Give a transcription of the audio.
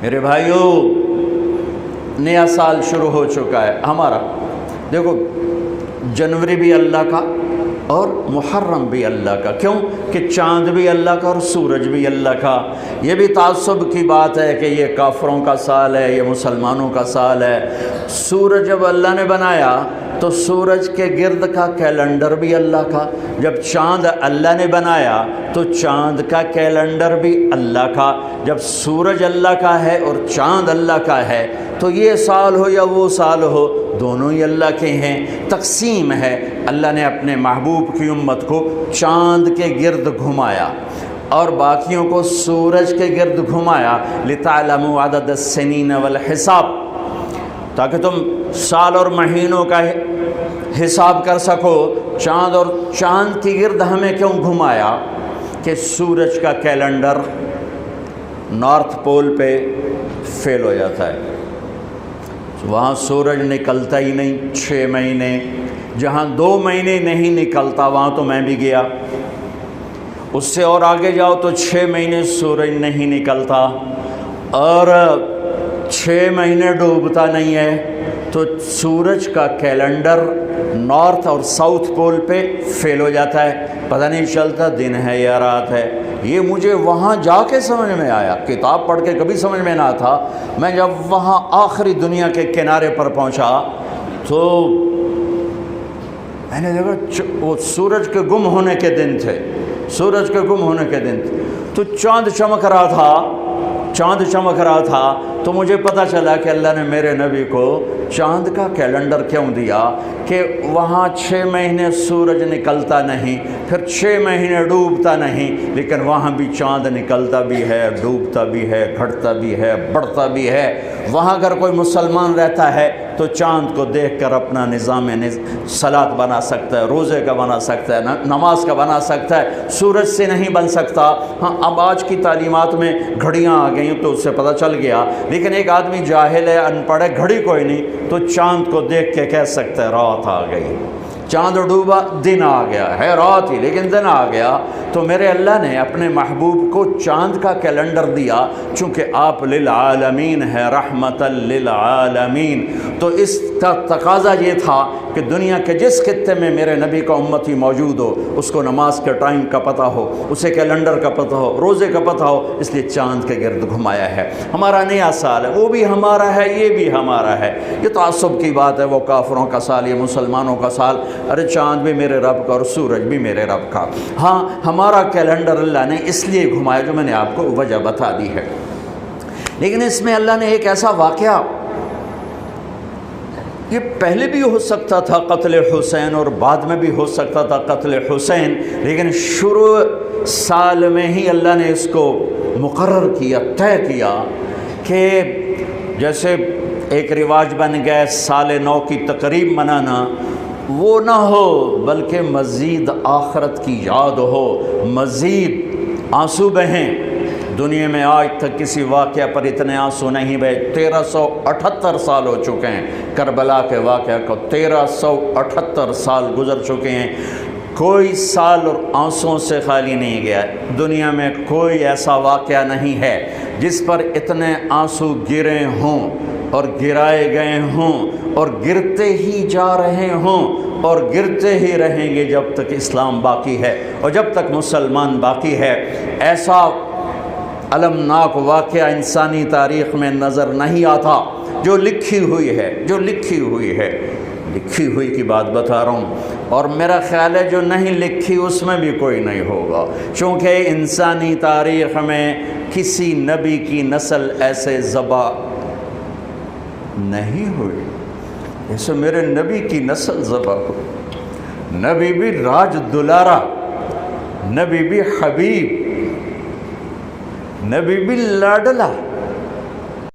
میرے بھائیوں، نیا سال شروع ہو چکا ہے ہمارا۔ دیکھو، جنوری بھی اللہ کا اور محرم بھی اللہ کا۔ کیوں کہ چاند بھی اللہ کا اور سورج بھی اللہ کا۔ یہ بھی تعصب کی بات ہے کہ یہ کافروں کا سال ہے، یہ مسلمانوں کا سال ہے۔ سورج جب اللہ نے بنایا تو سورج کے گرد کا کیلنڈر بھی اللہ کا، جب چاند اللہ نے بنایا تو چاند کا کیلنڈر بھی اللہ کا۔ جب سورج اللہ کا ہے اور چاند اللہ کا ہے تو یہ سال ہو یا وہ سال ہو، دونوں ہی اللہ کے ہیں۔ تقسیم ہے، اللہ نے اپنے محبوب کی امت کو چاند کے گرد گھمایا اور باقیوں کو سورج کے گرد گھمایا، لِتَعْلَمُوا عَدَدَ السِّنِينَ وَالْحِسَابَ، تاکہ تم سال اور مہینوں کا حساب کر سکو۔ چاند کی گرد ہمیں کیوں گھمایا؟ کہ سورج کا کیلنڈر نارتھ پول پہ فیل ہو جاتا ہے، وہاں سورج نکلتا ہی نہیں 6 مہینے۔ جہاں 2 مہینے نہیں نکلتا وہاں تو میں بھی گیا، اس سے اور آگے جاؤ تو 6 مہینے سورج نہیں نکلتا اور 6 مہینے ڈوبتا نہیں ہے، تو سورج کا کیلنڈر نارتھ اور ساؤتھ پول پہ فیل ہو جاتا ہے، پتہ نہیں چلتا دن ہے یا رات ہے۔ یہ مجھے وہاں جا کے سمجھ میں آیا، کتاب پڑھ کے کبھی سمجھ میں نہ تھا۔ میں جب وہاں آخری دنیا کے کنارے پر پہنچا تو میں نے دیکھا وہ سورج کے گم ہونے کے دن تھے، سورج کے گم ہونے کے دن تھے، تو چاند چمک رہا تھا، تو مجھے پتہ چلا کہ اللہ نے میرے نبی کو چاند کا کیلنڈر کیوں دیا، کہ وہاں 6 مہینے سورج نکلتا نہیں، پھر 6 مہینے ڈوبتا نہیں، لیکن وہاں بھی چاند نکلتا بھی ہے، ڈوبتا بھی ہے، گھٹتا بھی ہے، بڑھتا بھی ہے۔ وہاں اگر کوئی مسلمان رہتا ہے تو چاند کو دیکھ کر اپنا نظام صلاۃ بنا سکتا ہے، روزے کا بنا سکتا ہے، نماز کا بنا سکتا ہے، سورج سے نہیں بن سکتا۔ ہاں، اب آج کی تعلیمات میں گھڑیاں آ گئیں تو اس سے پتہ چل گیا، لیکن ایک آدمی جاہل ہے، ان پڑھ ہے، گھڑی کوئی نہیں، تو چاند کو دیکھ کے کہہ سکتا ہے رات آ گئی، چاند ڈوبا دن آ گیا ہے، رات ہی لیکن دن آ گیا۔ تو میرے اللہ نے اپنے محبوب کو چاند کا کیلنڈر دیا، چونکہ آپ للعالمین ہے، رحمت للعالمین، تو اس کا تقاضا یہ تھا کہ دنیا کے جس خطے میں میرے نبی کا امتی موجود ہو اس کو نماز کے ٹائم کا پتہ ہو، اسے کیلنڈر کا پتہ ہو، روزے کا پتہ ہو، اس لیے چاند کے گرد گھمایا ہے۔ ہمارا نیا سال ہے، وہ بھی ہمارا ہے، یہ بھی ہمارا ہے۔ یہ تعصب کی بات ہے، وہ کافروں کا سال، یہ مسلمانوں کا سال۔ ارے چاند بھی میرے رب کا اور سورج بھی میرے رب کا۔ ہاں، ہمارا کیلنڈر اللہ نے اس لیے گھمایا جو میں نے آپ کو وجہ بتا دی ہے، لیکن اس میں اللہ نے ایک ایسا واقعہ، یہ پہلے بھی ہو سکتا تھا قتل حسین اور بعد میں بھی ہو سکتا تھا قتل حسین، لیکن شروع سال میں ہی اللہ نے اس کو مقرر کیا، طے کیا کہ جیسے ایک رواج بن گیا سال نو کی تقریب منانا، وہ نہ ہو بلکہ مزید آخرت کی یاد ہو، مزید آنسو بہیں۔ دنیا میں آج تک کسی واقعہ پر اتنے آنسو نہیں بہے۔ 1378 سال ہو چکے ہیں کربلا کے واقعہ کو، 1378 سال گزر چکے ہیں، کوئی سال اور آنسوؤں سے خالی نہیں گیا۔ دنیا میں کوئی ایسا واقعہ نہیں ہے جس پر اتنے آنسو گرے ہوں اور گرائے گئے ہوں اور گرتے ہی جا رہے ہوں اور گرتے ہی رہیں گے جب تک اسلام باقی ہے اور جب تک مسلمان باقی ہے۔ ایسا المناک واقعہ انسانی تاریخ میں نظر نہیں آتا جو لکھی ہوئی ہے، لکھی ہوئی کی بات بتا رہا ہوں، اور میرا خیال ہے جو نہیں لکھی اس میں بھی کوئی نہیں ہوگا، چونکہ انسانی تاریخ میں کسی نبی کی نسل ایسے ذبح نہیں ہوئی جیسے میرے نبی کی نسل ذبح ہوئی۔ نبی بھی راج دلارا، نبی بھی حبیب، نبی بھی لاڈلا،